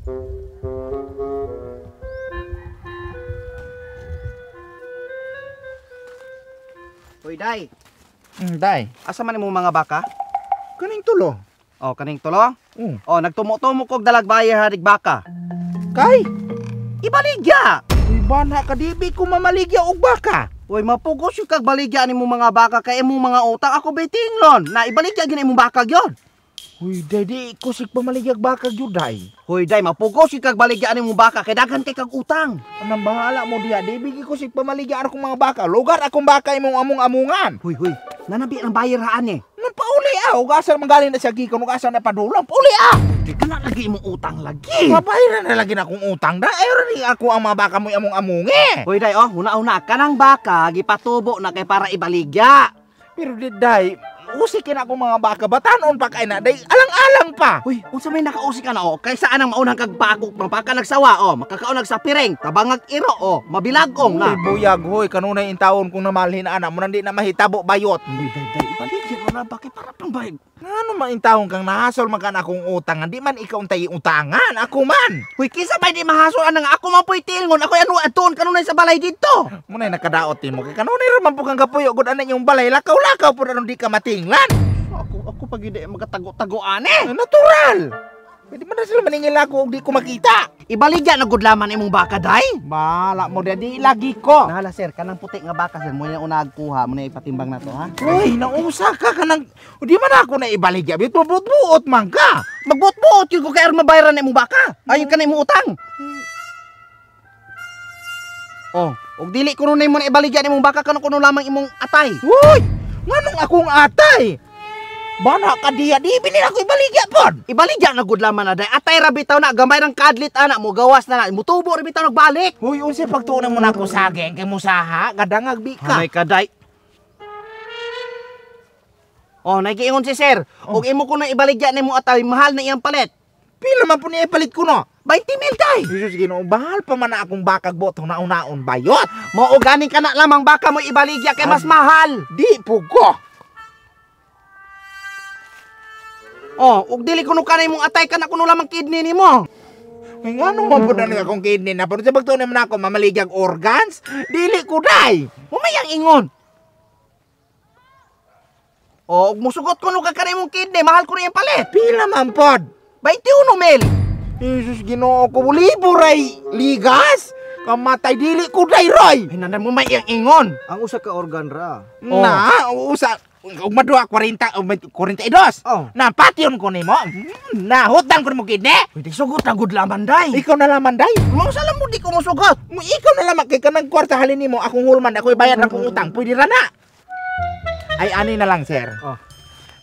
Hoy, Day. Day. Asa man imong mga baka? Kaning tulo. Oh, kaning tulo? Oh, nagtumo-tumo kog dalagbayer hadig baka. Kay? Ibaligya! Uy, bana ka dibi ko mamaligya og baka. Uy, mapugos yung kagbaligya ni mong mga baka kay imong mga utang. Ako bitinglon. Na ibaligya gina imong baka gyon. Uy, day, di kusik pamaligya og baka gyud day. Hoy, Day, mapugos yung kagbaligya ni mong baka kay daghan kay kag utang. Anong bahala mo diha, di bigi kusik pamaligya akong mga baka. Lugar akong baka imong among-amungan. Huy, nanabi ang bayaraan eh. Nang pauli ugasan manggaling na siya gikon, ugasan na padulang, pauli Di ka na lagi imong utang lagi. Mabayaran na lagi na akong utang da. Ayaw rin ako ang mga baka mo among-amungi. Hoy, Day, oh, una-una, kanang baka, gipatubo na kay para ibaligya. Pero di day, usikin ako mga baka, batanon pa kay na, day, alang-alang pa. Uy, unsa may nakausik ka na, oh, kay saan ang maunang kagpakok, mapaka nagsawa, oh, makakaunag sa piring, tabangag iro, oh, mabilagong na. Uy, buyag, hoy, kanunay in taon kung namalhin na anak mo, nandi na mahitabo bayot. Uy, Day, ibaligya mo na, bakit para pang bayag? Ano man in taon kang nahasol magkan akong utangan, di man ikaw untay utangan, ako man. Uy, kisa may di mahasol anang ako man po'y tilngon, ako ano aton kanunay sa balay dito. Munay nakadaot mo, kay kanunay raman po kang kapuyo, gud anak yung balay, lakaw-lakaw po na di ka matinglan. Ako pag hindi magatago-tagoan eh. Natural. Pwede man na sila maningil ako di ko makita. Ibaligya na gudlaman imong baka, Day. Bala mo di lagi ko. Nahala, sir, kanang puti nga baka, sir, mo yung unag kuha, mo na ipatimbang na to, ha? Uy, nausa ka kanang, di man ako na ibaligya, bit mabuot-buot man ka. Magbuot-buot yun ko kaya mabayaran na imong baka. Ayun ka na imong utang. Oh, og dili kuno na imong ibaligya imong baka kano kuno lamang imong atay. Uy, nganong akong atay? Bana ka diya, di binil ako ibaligya pod. Ibaligya na gudlaman na, Day. Atay ra bitaw na, gamay rang kadlit anak mo, gawas na na. Mutubo ra bitaw nagbalik. Uy, unsa pagtuon mo na ako saging kay musaha, gadangag bika. Kamay ka, Day. Oh, nagiingon si sir. Og imo ko na ibaligya nimo atay, mahal na iyang palit. Pila man po niya ipalit ko no? 20,000, Day. Jesus Ginoo, bahal pa man na akong bakag botong na unaon bayot. Mo ganing ka na lamang baka mo ibaligya kay mas mahal. Di po ko. Oh, ug dili kuno kanay mong atay ka na kuno lamang kidney nimo. Ay ngano man po na akong kidney na pero sa pagtuon man ako mamaligyag organs, dili ko day. Umayang ingon. Oh, ug musugot kuno ka kanay mong kidney, mahal ko na iyang palit. Pila man pod? 21,000. Jesus Ginoo ko, libo ray ligas. Kamatay dili ko day roy. Ay nanay mo may iyang ingon. Ang usa ka organ ra. Na, usa ug madua 40 o 42. Oh. Na patyon ko nimo. Na hutang ko mo kidney. Pwede sugot na gudlaman, Day. Ikaw na laman day. Mo sa mo di ko musugot. Ikaw na laman kay kanang kwarta halin nimo akong hulman ako ibayad na kong utang. Pwede ra na. Ay ani na lang sir. Oh.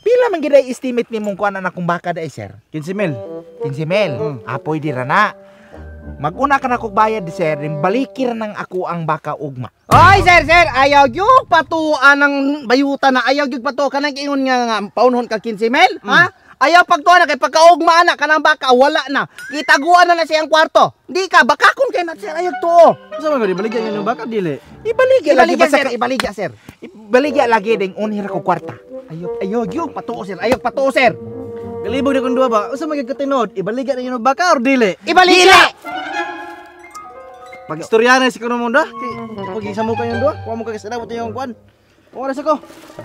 Pila man gid estimate nimong kuan anak kong baka day sir? 15,000. 15,000. Pwede ra na. Maguna ka na kog bayad sir, balikir nang ako ang baka ugma. Ay, sir, ayaw gyud patuan ng bayuta na ayaw gyud patu kanang ingon nga paunhon ka 15,000, ha? Ayaw pagtuan na kay pagkaugma na kanang baka wala na. Gitaguan na siyang kwarto. Di ka bakakon kay na sir ayaw tuo. Usa man gani baligyan yung baka dili. Ibaligya lagi Ibaligya, basta sir, ibaligya, sir. Ibaligya lagi ding unhir ko kwarta. Ayaw gyud patuo, sir. Ayaw patuo, sir. Galibog na kung duha ba? Usa man katinod, ibaligyan na yung baka or dili? Ibaligya. Pag-istorya na si kuno mo da. Pag isa mo kayo duha, wa mo ka kisadabot yung kuan. Oras ako.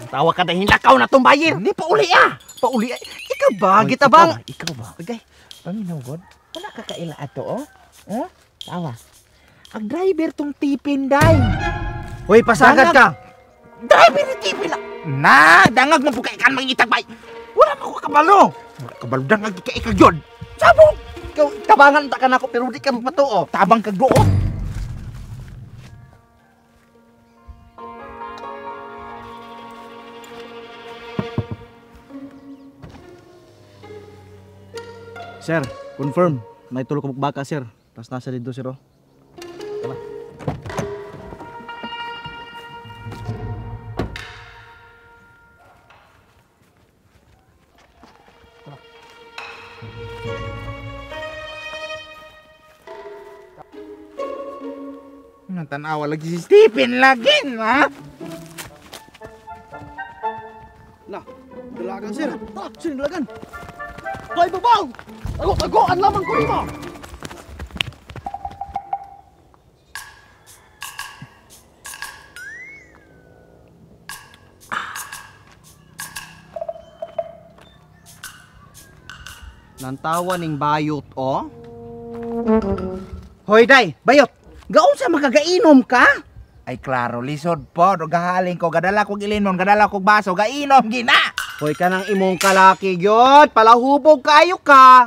Tawa ka dahil lakaw na tumbayin. Hindi pauli ah. Pauli. Ikaw ba? Gitabang. Ikaw ba? Okay. Paminaw god. Wala ka kaila ato oh. Oh? Tawa. Ang driver tong tipin day. Hoy, pasagad ka. Driver ni tipin na. Dangag mo po kay kan mangitag bay. Wala mo ko kabalo. Wala kabalo dangag kay ikagyod. Sabog. Ikaw tabangan ta kanako pero di ka mapatuo. Tabang kag duot. Sir, confirm. May tulo ka baka, sir. Tapos nasa dito, sir. Oh. Tara. Natanawa lagi si Stephen lagi, ha? Nah, dalagan, sir. Sir, dalagan. Hoy, babaw! Tago-tagoan lamang ko nimo. Nantawa ning bayot, oh. Hoy, day, bayot. Gaon sa magagainom ka? Ay klaro, lisod po. Gahaling ko, gadala kog ilinon, gadala kog baso, gainom gina. Hoy ka ng imong kalaki, gyud. Palahubog kayo ka.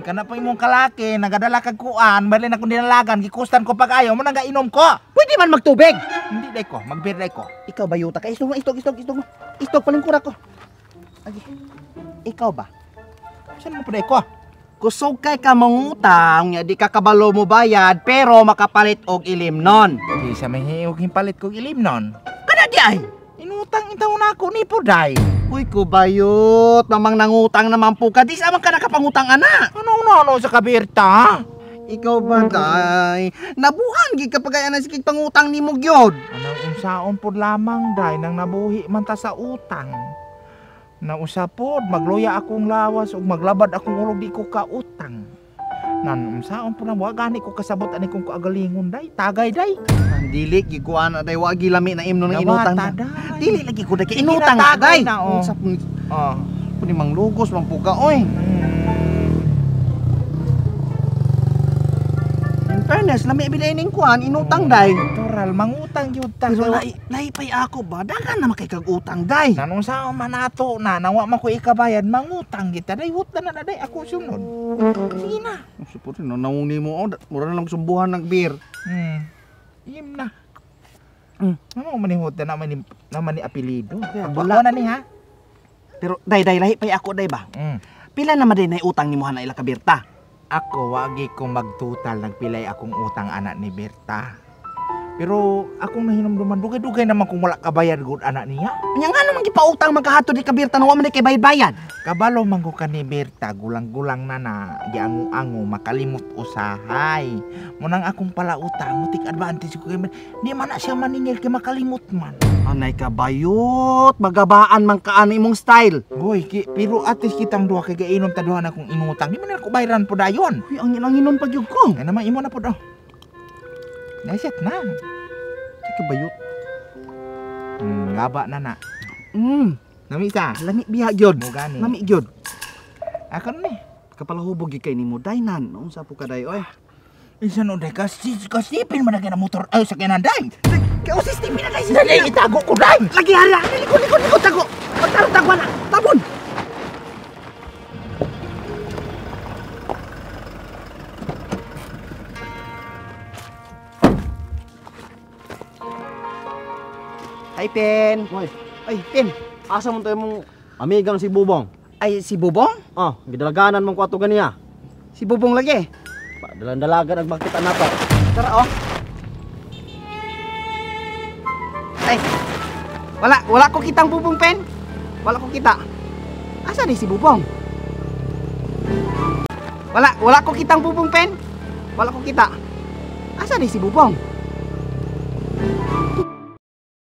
Kana po imong kalaki, nagadala kag kuan, bali na kung dinalagan, gikustan ko pag ayaw mo nang gainom ko. Pwede man magtubig. Hindi day ko, magbir day ko. Ikaw bayuta ka. Istog mo, istog. Istog, palingkura ko. Agi. Ikaw ba? Saan mo po day ko? Kusog kay ka mangutang, nya di ka kabalo mo bayad, pero makapalit og ilimnon. Di sa mahihog himpalit kog ilimnon. Kana di ay. Inutang itaw na ako ni po day. Uy ko bayot, namang nangutang naman po ka. Di sa man ka nakapangutang ana. Ano sa kabirta? Ikaw ba day? Nabuhan gid kapag ay sige pangutang nimo gyud. Anong unsaon po lamang day nang nabuhi man ta sa utang. Nausapod, magluya akong lawas ug maglabad akong ulog di ko kautang. Nan unsaon po na wa gani ko kasabot ani kong kaagalingon day, tagay day. Dili gikuan na day wa gilami na imno ng inutang. Gawata, day. Dili lagi ko day inutang Tinatagay day. na, oh. Unsa po Oh. ni manglugos mang puka oy. In fairness, lami bilay ning kuan inutang day. Natural, mangutang yun ta. Pero lahi pay ako ba? Dagan na makay kag utang day. Nanong sa manato na, nawa man ko ikabayad, mangutang kita. Day, hut na day, ako sunod. Sige na. Supurin no nawong nimo oh, mura na lang sumbuhan ng beer. Iyem na. Ano manihut na naman ni apelido. Kaya, Wala na ni ha? Pero day lahi pay ako day ba? Pila naman din na utang nimo na ila ka Berta? Ako, wagi ko magtutal, nagpilay akong utang anak ni Berta. Pero akong nahinumduman, dugay-dugay naman kung wala kabayad good anak niya. Nya nga naman gipautang magkahato di ka Berta na wa man di kay bayad-bayad. Kabalo man ko ka ni Berta, gulang-gulang na, giango-ango, makalimot usahay. Munang akong pala utang, mutik advantage ko kay di man na siya maningil kay makalimot man. Anay ka bayot, magabaan man kaan imong style. Boy, pero at least kitang duha kay gainom ta duha na akong inutang. Di man ako bayaran po dayon. Uy, ang inon pag yun ko. Kaya naman imo na po daw. Naisip na. Ay ka bayot. Ngaba na na. Namisa. Lami biya gyud. Mo gani. Lami gyud. Ako ni. Kapalahubog gyud kay nimo daynan. Unsa po ka day oy? Isa no day kasipin man na motor ay sa kinaday. Kay usis TV na day sis. Dali itago ko day. Lagi hala, likod tago. Tagwa na. Tabon. Hi, Pen. Hoy, Ay, Pen. asa mo tayo mong amigang si Bubong? Ay, si Bubong? Ah, gidalaganan mong kwato ganiya. Si Bubong lagi. Dalan-dalagan ang makita na pa. Tara, oh. Ay, wala ko kitang Bubong, Pen. Wala ko kita. Asa ni si Bubong? Wala ko kitang Bubong, Pen. Wala ko kita. Asa ni si Bubong?